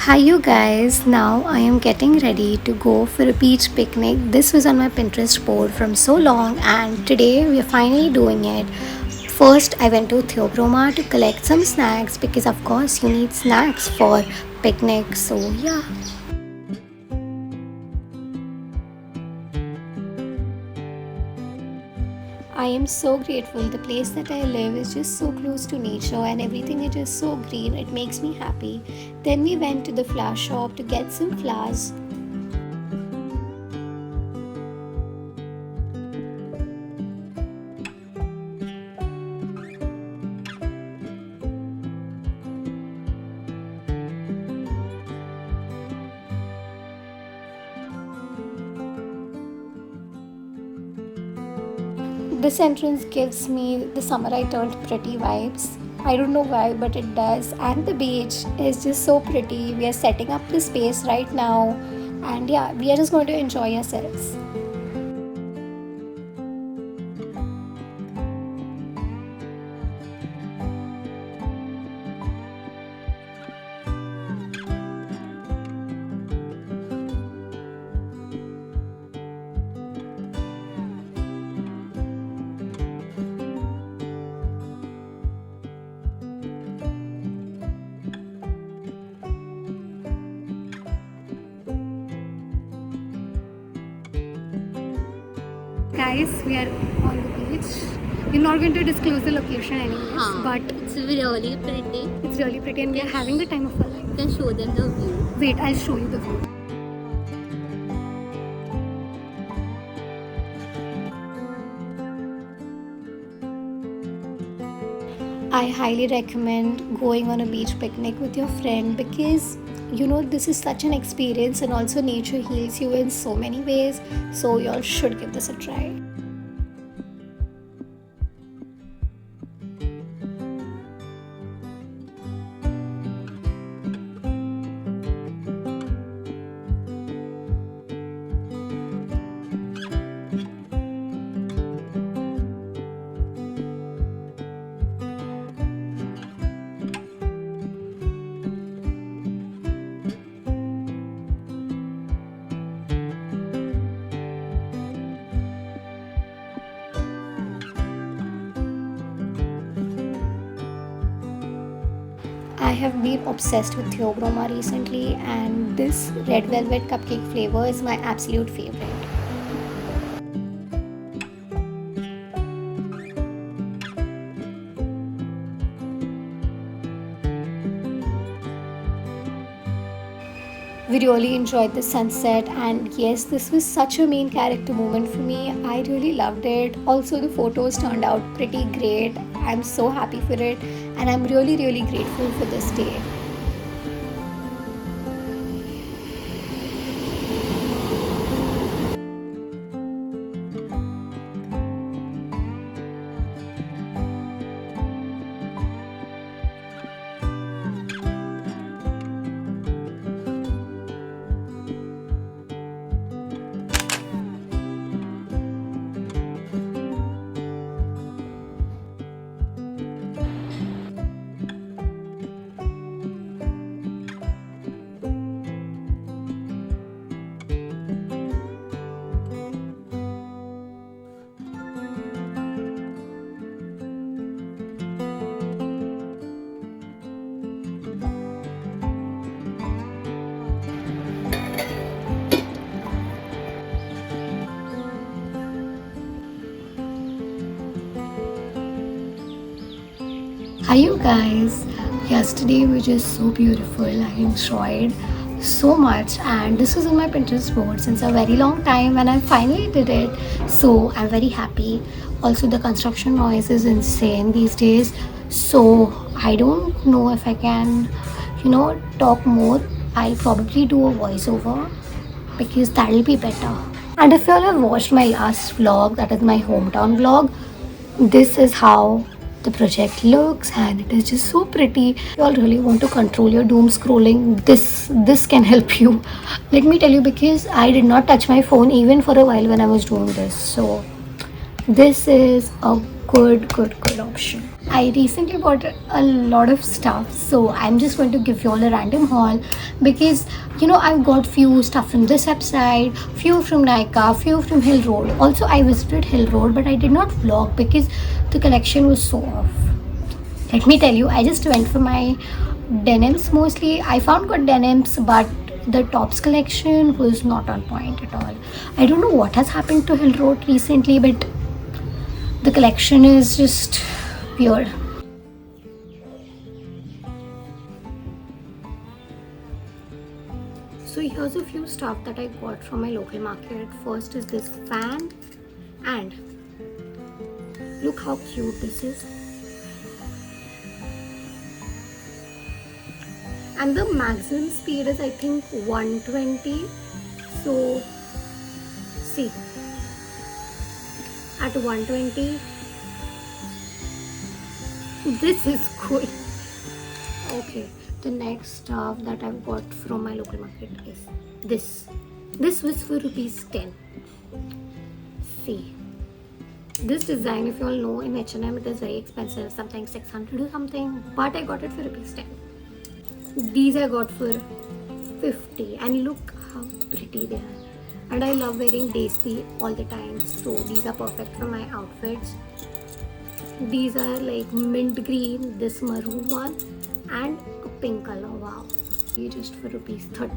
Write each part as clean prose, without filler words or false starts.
Hi you guys, now I am getting ready to go for a beach picnic. This was on my Pinterest board from so long and today we are finally doing it. First I went to Theobroma to collect some snacks because of course you need snacks for picnic. So yeah. I am so grateful. The place that I live is just so close to nature and everything is just so green. It makes me happy. Then we went to the flower shop to get some flowers. This entrance gives me the summer I turned pretty vibes. I don't know why, but it does. And the beach is just so pretty. We are setting up the space right now. And yeah, we are just going to enjoy ourselves. Guys, we are on the beach. We're not going to disclose the location anyways, but It's really pretty. it's really pretty and we are having the time of our life. You can show them the view. Wait, I'll show you the view. I highly recommend going on a beach picnic with your friend because this is such an experience and also nature heals you in so many ways. So y'all should give this a try. I have been obsessed with Theobroma recently and this red velvet cupcake flavor is my absolute favorite. We really enjoyed the sunset and yes, this was such a main character moment for me. I really loved it. Also the photos turned out pretty great. I'm so happy for it and I'm really grateful for this day. Hi you guys, yesterday was just so beautiful. I enjoyed so much and this was on my Pinterest board since a very long time and I finally did it, so I'm very happy. Also the construction noise is insane these days, so I don't know if I can talk more. I'll probably do a voiceover because that'll be better. And if you all have watched my last vlog, that is my hometown vlog, this is how the project looks and it is just so pretty. You all really want to control your doom scrolling, this can help you. Let me tell you, because I did not touch my phone even for a while when I was doing this, so this is a good option. I recently bought a lot of stuff, so I'm just going to give you all a random haul because I've got few stuff from this website, few from Nika, few from Hill Road. Also, I visited Hill Road, but I did not vlog because the collection was so off. Let me tell you, I just went for my denims mostly. I found good denims, but the tops collection was not on point at all. I don't know what has happened to Hill Road recently, but the collection is just weird. So here's a few stuff that I got from my local market. First is this fan, and look how cute this is. And the maximum speed is I think 120. So see, at 120 this is good. Okay, the next stuff that I've got from my local market is this was for rupees 10. See, this design, if you all know, in H&M it is very expensive, something 600 or something, but I got it for rupees 10. These I got for 50, and look how pretty they are. And I love wearing daisy all the time, so these are perfect for my outfits. These are like mint green, this maroon one, and a pink color. Wow, these just for rupees 30.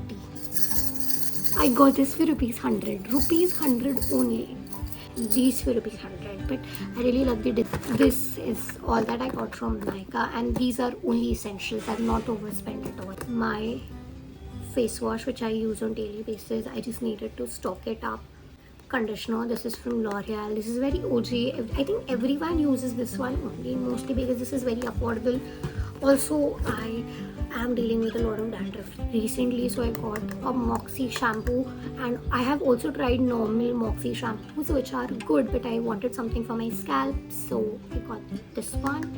I got this for rupees 100. Rupees 100 only. These for rupees 100, but I really love the this is all that I got from Nika, and these are only essentials. I've not overspent at all. My face wash, which I use on daily basis, I just needed to stock it up. Conditioner, this is from L'Oreal. This is very OG. I think everyone uses this one only, mostly because this is very affordable. Also, I am dealing with a lot of dandruff recently, so I got a Moxie shampoo, and I have also tried normal Moxie shampoos which are good, but I wanted something for my scalp, so I got this one.